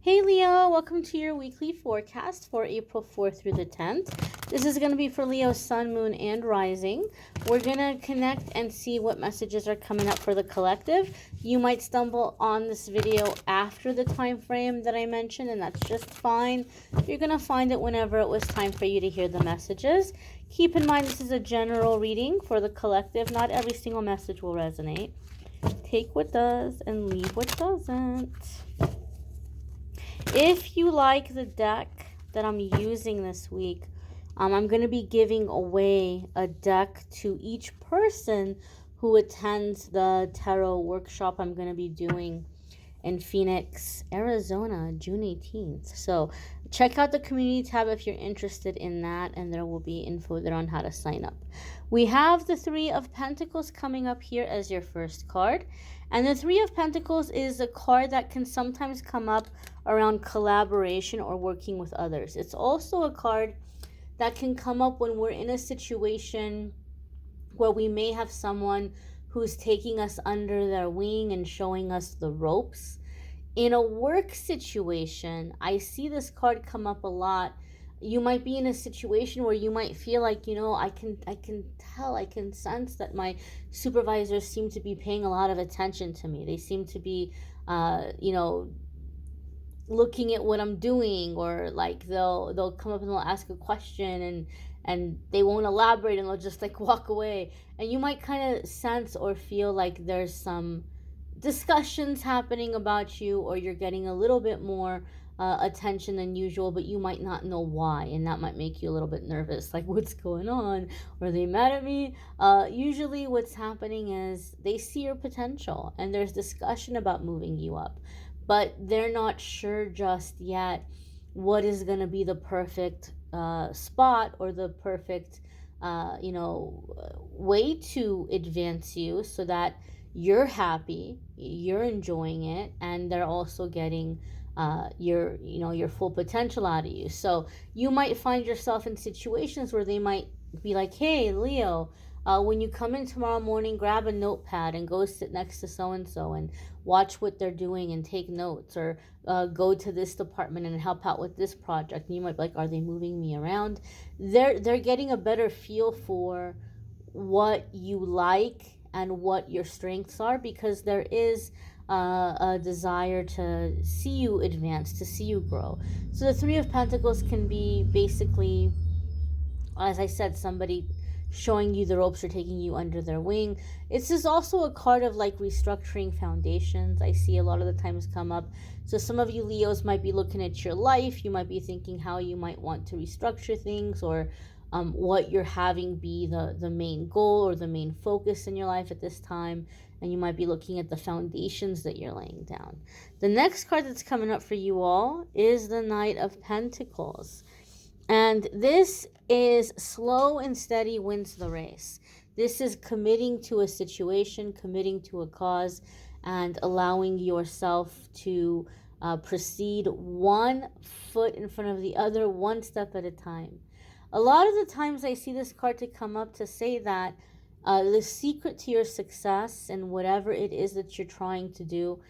Hey Leo, welcome to your weekly forecast for April 4th through the 10th. This is going to be for Leo, Sun, Moon, and Rising. We're going to connect and see what messages are coming up for the collective. You might stumble on this video after the time frame that I mentioned, and that's just fine. You're going to find it whenever it was time for you to hear the messages. Keep in mind this is a general reading for the collective. Not every single message will resonate. Take what does and leave what doesn't. If you like the deck that I'm using this week, I'm going to be giving away a deck to each person who attends the tarot workshop I'm going to be doing in Phoenix, Arizona, June 18th. So check out the community tab if you're interested in that, and there will be info there on how to sign up. We have the Three of Pentacles coming up here as your first card. And the Three of Pentacles is a card that can sometimes come up around collaboration or working with others. It's also a card that can come up when we're in a situation where we may have someone who's taking us under their wing and showing us the ropes. In a work situation, I see this card come up a lot. You might be in a situation where you might feel like, I can sense that my supervisors seem to be paying a lot of attention to me. They seem to be, looking at what I'm doing, or like they'll come up and they'll ask a question and they won't elaborate and they'll just like walk away. And you might kind of sense or feel like there's some discussions happening about you, or you're getting a little bit more attention than usual, but you might not know why, and that might make you a little bit nervous, like what's going on? Are they mad at me? Usually what's happening is they see your potential and there's discussion about moving you up, but they're not sure just yet what is going to be the perfect spot or the perfect way to advance you so that you're happy, you're enjoying it, and they're also getting your full potential out of you. So you might find yourself in situations where they might be like, hey Leo, when you come in tomorrow morning, grab a notepad and go sit next to so and so and watch what they're doing and take notes, or go to this department and help out with this project. And you might be like, are they moving me around? They're getting a better feel for what you like and what your strengths are, because there is a desire to see you advance, to see you grow. So the Three of Pentacles can be basically, as I said, somebody showing you the ropes or taking you under their wing. It's just also a card of like restructuring foundations. I see a lot of the times come up. So some of you Leos might be looking at your life. You might be thinking how you might want to restructure things, or what you're having be the main goal or the main focus in your life at this time. And you might be looking at the foundations that you're laying down. The next card that's coming up for you all is the Knight of Pentacles. And this is slow and steady wins the race. This is committing to a situation, committing to a cause, and allowing yourself to proceed one foot in front of the other, one step at a time. A lot of the times I see this card to come up to say that the secret to your success and whatever it is that you're trying to do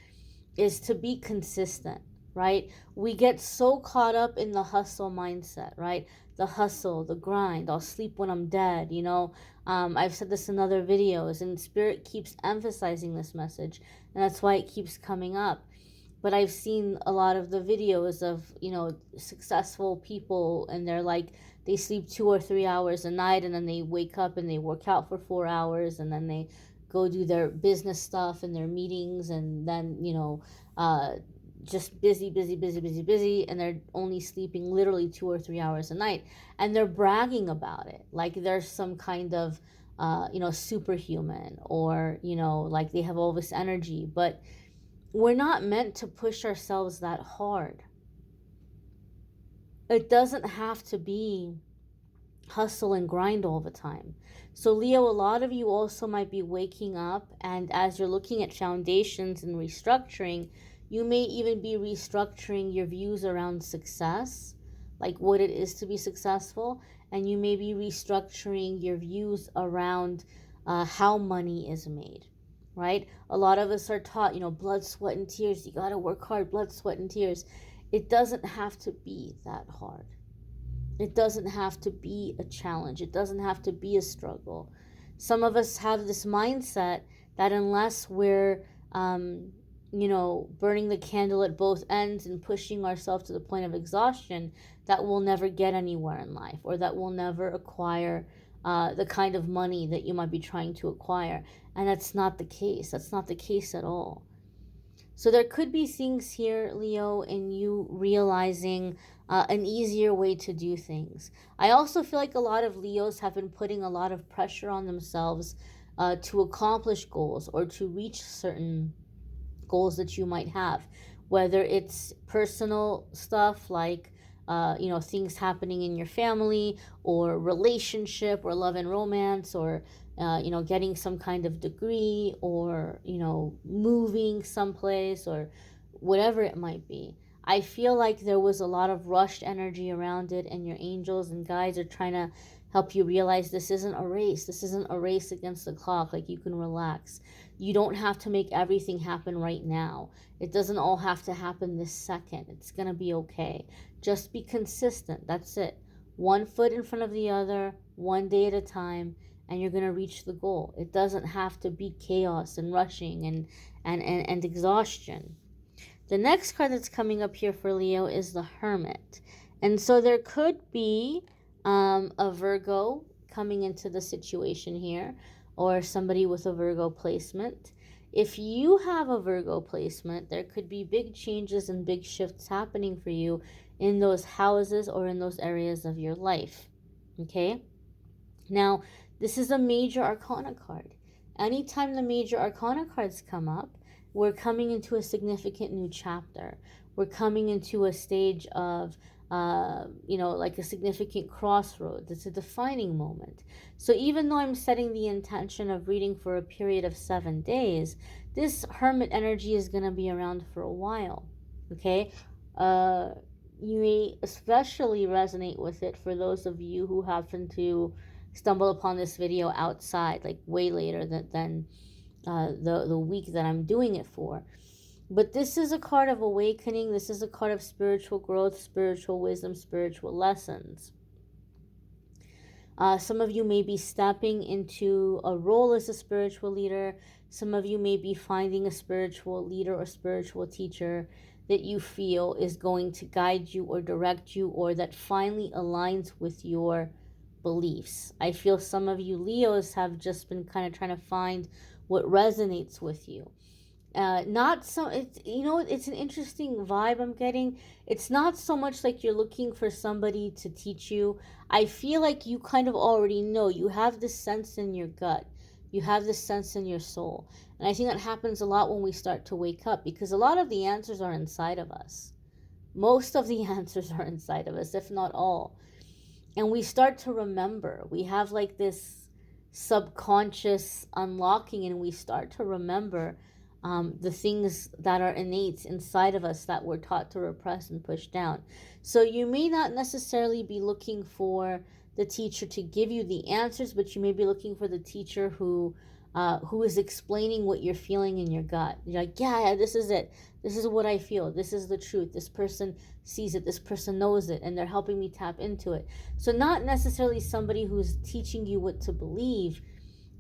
is to be consistent, right? We get so caught up in the hustle mindset, right? The hustle, the grind, I'll sleep when I'm dead, I've said this in other videos, and Spirit keeps emphasizing this message, and that's why it keeps coming up. But I've seen a lot of the videos of, successful people, and they're like, they sleep 2 or 3 hours a night, and then they wake up and they work out for 4 hours, and then they go do their business stuff and their meetings, and then, just busy, and they're only sleeping literally 2 or 3 hours a night. And they're bragging about it like there's some kind of, superhuman, or, like they have all this energy. But we're not meant to push ourselves that hard. It doesn't have to be hustle and grind all the time. So Leo, a lot of you also might be waking up, and as you're looking at foundations and restructuring, you may even be restructuring your views around success, like what it is to be successful, and you may be restructuring your views around how money is made, right? A lot of us are taught, blood, sweat, and tears. You got to work hard, blood, sweat, and tears. It doesn't have to be that hard. It doesn't have to be a challenge. It doesn't have to be a struggle. Some of us have this mindset that unless we're, burning the candle at both ends and pushing ourselves to the point of exhaustion, that we'll never get anywhere in life, or that we'll never acquire the kind of money that you might be trying to acquire. And that's not the case. That's not the case at all. So there could be things here, Leo, in you realizing an easier way to do things. I also feel like a lot of Leos have been putting a lot of pressure on themselves to accomplish goals or to reach certain goals that you might have, whether it's personal stuff like things happening in your family, or relationship, or love and romance, or getting some kind of degree, or moving someplace, or whatever it might be. I feel like there was a lot of rushed energy around it, and your angels and guides are trying to help you realize this isn't a race. This isn't a race against the clock. Like, you can relax. You don't have to make everything happen right now. It doesn't all have to happen this second. It's going to be okay. Just be consistent. That's it. One foot in front of the other, one day at a time, and you're going to reach the goal. It doesn't have to be chaos and rushing and exhaustion. The next card that's coming up here for Leo is the Hermit. And so there could be a Virgo coming into the situation here, or somebody with a Virgo placement. If you have a Virgo placement, there could be big changes and big shifts happening for you in those houses or in those areas of your life. Okay? Now, this is a major arcana card. Anytime the major arcana cards come up, we're coming into a significant new chapter. We're coming into a stage of like a significant crossroads. It's a defining moment. So even though I'm setting the intention of reading for a period of 7 days, this Hermit energy is going to be around for a while. Okay? You may especially resonate with it for those of you who happen to stumble upon this video outside, like way later than the week that I'm doing it for. But this is a card of awakening. This is a card of spiritual growth, spiritual wisdom, spiritual lessons. Some of you may be stepping into a role as a spiritual leader. Some of you may be finding a spiritual leader or spiritual teacher that you feel is going to guide you or direct you, or that finally aligns with your beliefs. I feel some of you Leos have just been kind of trying to find what resonates with you. It's an interesting vibe I'm getting. It's not so much like you're looking for somebody to teach you. I feel like you kind of already know. You have this sense in your gut. You have this sense in your soul. And I think that happens a lot when we start to wake up, because a lot of the answers are inside of us. Most of the answers are inside of us, if not all. And we start to remember. We have like this subconscious unlocking, and we start to remember the things that are innate inside of us that we're taught to repress and push down. So you may not necessarily be looking for the teacher to give you the answers, but you may be looking for the teacher who is explaining what you're feeling in your gut. You're like, yeah, this is it. This is what I feel. This is the truth. This person sees it. This person knows it, and they're helping me tap into it. So not necessarily somebody who's teaching you what to believe,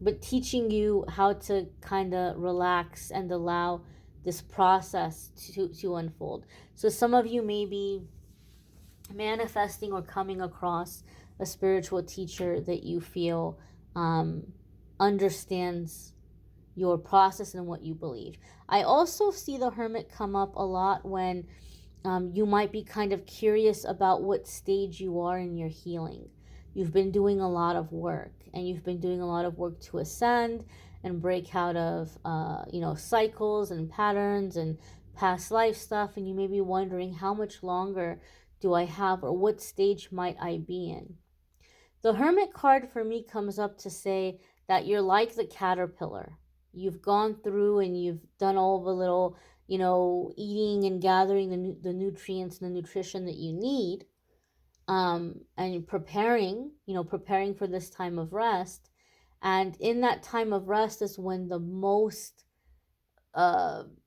but teaching you how to kind of relax and allow this process to unfold. So some of you may be manifesting or coming across a spiritual teacher that you feel understands your process and what you believe. I also see the Hermit come up a lot when you might be kind of curious about what stage you are in your healing. You've been doing a lot of work, and you've been doing a lot of work to ascend and break out of cycles and patterns and past life stuff, and you may be wondering, how much longer do I have, or what stage might I be in? The Hermit card for me comes up to say that you're like the caterpillar. You've gone through and you've done all the little, eating and gathering the nutrients and the nutrition that you need, and preparing for this time of rest. And in that time of rest is when the most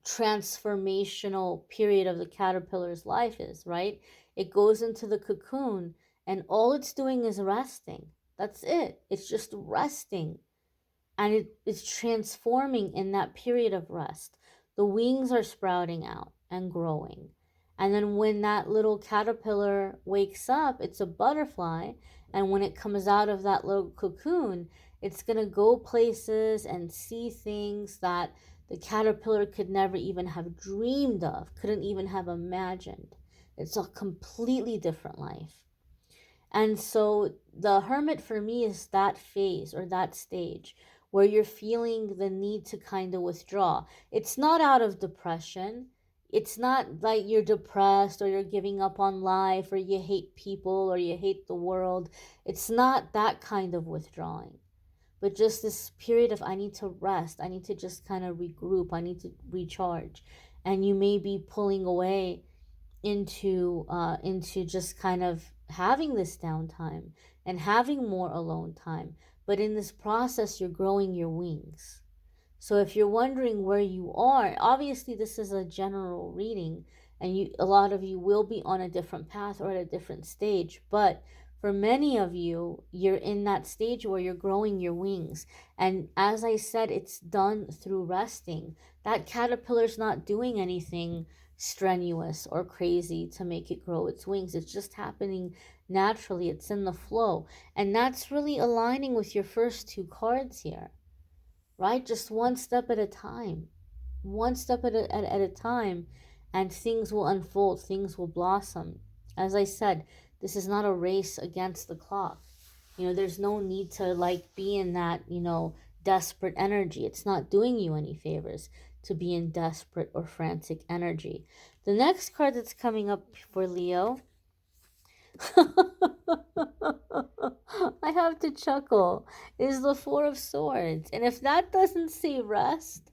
transformational period of the caterpillar's life is, right? It goes into the cocoon and all it's doing is resting. That's it. It's just resting. And it's transforming in that period of rest. The wings are sprouting out and growing. And then when that little caterpillar wakes up, it's a butterfly. And when it comes out of that little cocoon, it's going to go places and see things that the caterpillar could never even have dreamed of, couldn't even have imagined. It's a completely different life. And so the hermit for me is that phase or that stage where you're feeling the need to kind of withdraw. It's not out of depression. It's not like you're depressed or you're giving up on life or you hate people or you hate the world. It's not that kind of withdrawing, but just this period of I need to rest. I need to just kind of regroup. I need to recharge. And you may be pulling away into just kind of having this downtime and having more alone time. But in this process, you're growing your wings. So if you're wondering where you are, obviously this is a general reading, and a lot of you will be on a different path or at a different stage. But for many of you, you're in that stage where you're growing your wings. And as I said, it's done through resting. That caterpillar's not doing anything strenuous or crazy to make it grow its wings. It's just happening naturally. It's in the flow. And that's really aligning with your first two cards here, right? Just one step at a time, one step at a time, and things will unfold, things will blossom. As I said, this is not a race against the clock. There's no need to like be in that, desperate energy. It's not doing you any favors to be in desperate or frantic energy. The next card that's coming up for Leo, I have to chuckle, is the Four of Swords. And if that doesn't say rest,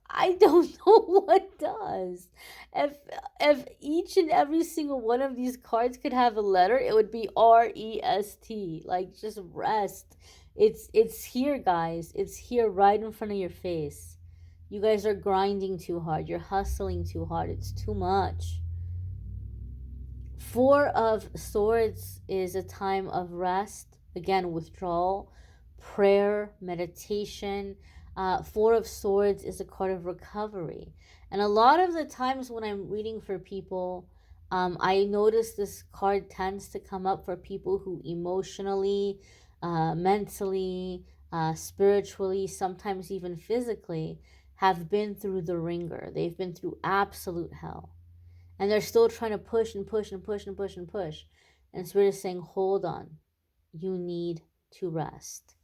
I don't know what does. If each and every single one of these cards could have a letter, it would be REST. Like just rest. It's here, guys. It's here right in front of your face. You guys are grinding too hard. You're hustling too hard. It's too much. Four of Swords is a time of rest, again, withdrawal, prayer, meditation. Four of Swords is a card of recovery. And a lot of the times when I'm reading for people, I notice this card tends to come up for people who emotionally, mentally, spiritually, sometimes even physically, have been through the ringer. They've been through absolute hell. And they're still trying to push and push and push and push and push. And Spirit is saying, hold on. You need to rest.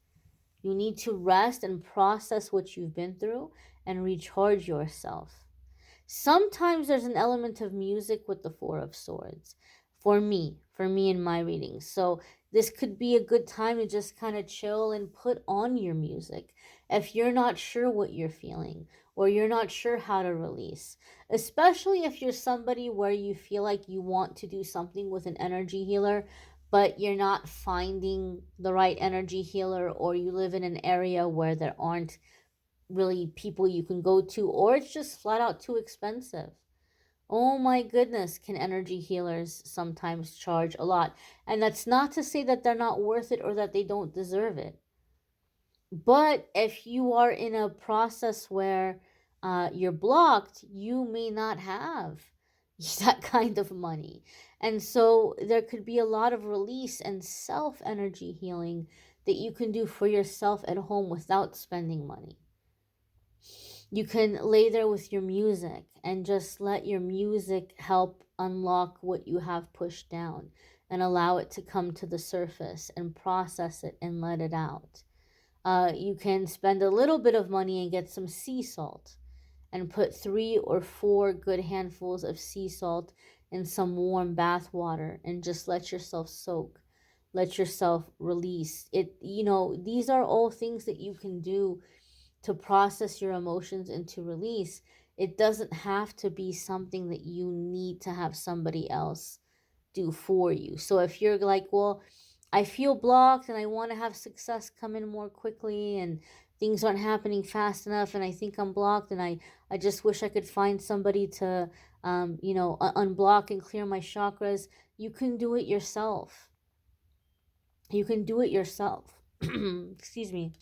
You need to rest and process what you've been through and recharge yourself. Sometimes there's an element of music with the Four of Swords. For me in my readings. So this could be a good time to just kind of chill and put on your music if you're not sure what you're feeling or you're not sure how to release. Especially if you're somebody where you feel like you want to do something with an energy healer, but you're not finding the right energy healer, or you live in an area where there aren't really people you can go to, or it's just flat out too expensive. Oh my goodness, can energy healers sometimes charge a lot? And that's not to say that they're not worth it or that they don't deserve it. But if you are in a process where you're blocked, you may not have that kind of money. And so there could be a lot of release and self energy healing that you can do for yourself at home without spending money. You can lay there with your music and just let your music help unlock what you have pushed down and allow it to come to the surface and process it and let it out. You can spend a little bit of money and get some sea salt and put 3 or 4 good handfuls of sea salt in some warm bath water and just let yourself soak. Let yourself release it. These are all things that you can do to process your emotions and to release. It doesn't have to be something that you need to have somebody else do for you. So if you're like, well, I feel blocked and I want to have success come in more quickly and things aren't happening fast enough and I think I'm blocked, and I just wish I could find somebody to, unblock and clear my chakras. You can do it yourself. You can do it yourself. Excuse me.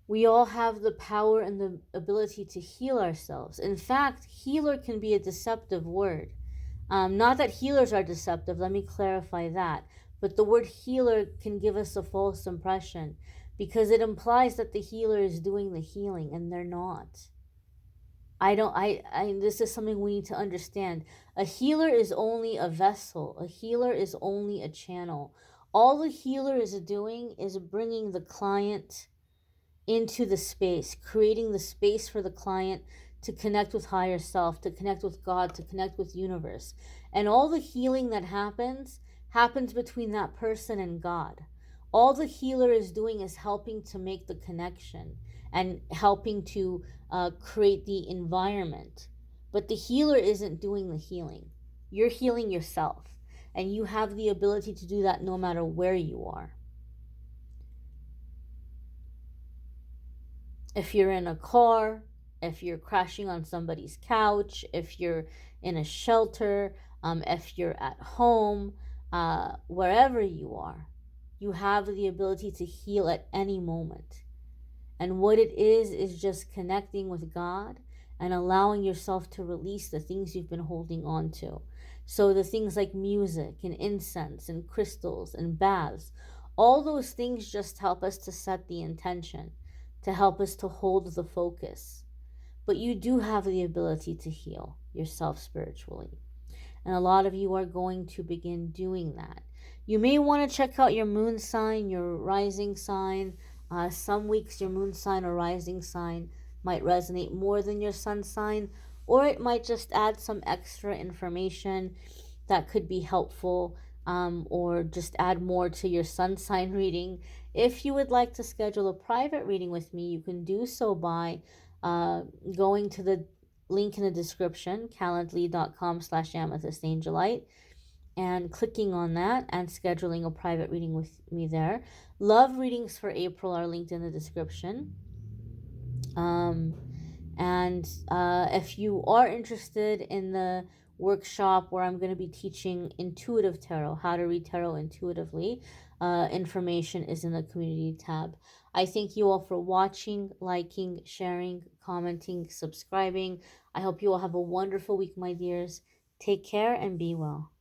We all have the power and the ability to heal ourselves. In fact, healer can be a deceptive word. Not that healers are deceptive, let me clarify that. But the word healer can give us a false impression because it implies that the healer is doing the healing, and they're not. This is something we need to understand. A healer is only a vessel, a healer is only a channel. All the healer is doing is bringing the client into the space, creating the space for the client to connect with higher self, to connect with God, to connect with universe. And all the healing that happens between that person and God. All the healer is doing is helping to make the connection and helping to create the environment. But the healer isn't doing the healing. You're healing yourself. And you have the ability to do that no matter where you are. If you're in a car, if you're crashing on somebody's couch, if you're in a shelter, if you're at home, wherever you are, you have the ability to heal at any moment. And what it is just connecting with God and allowing yourself to release the things you've been holding on to. So the things like music and incense and crystals and baths, all those things just help us to set the intention, to help us to hold the focus. But you do have the ability to heal yourself spiritually. And a lot of you are going to begin doing that. You may want to check out your moon sign, your rising sign. Some weeks your moon sign or rising sign might resonate more than your sun sign, or it might just add some extra information that could be helpful, or just add more to your sun sign reading. If you would like to schedule a private reading with me, you can do so by going to the link in the description, calendly.com/amethystangelite, and clicking on that and scheduling a private reading with me there. Love readings for April are linked in the description. And if you are interested in the workshop where I'm going to be teaching intuitive tarot, how to read tarot intuitively, information is in the community tab. I thank you all for watching, liking, sharing, commenting, subscribing. I hope you all have a wonderful week, my dears. Take care and be well.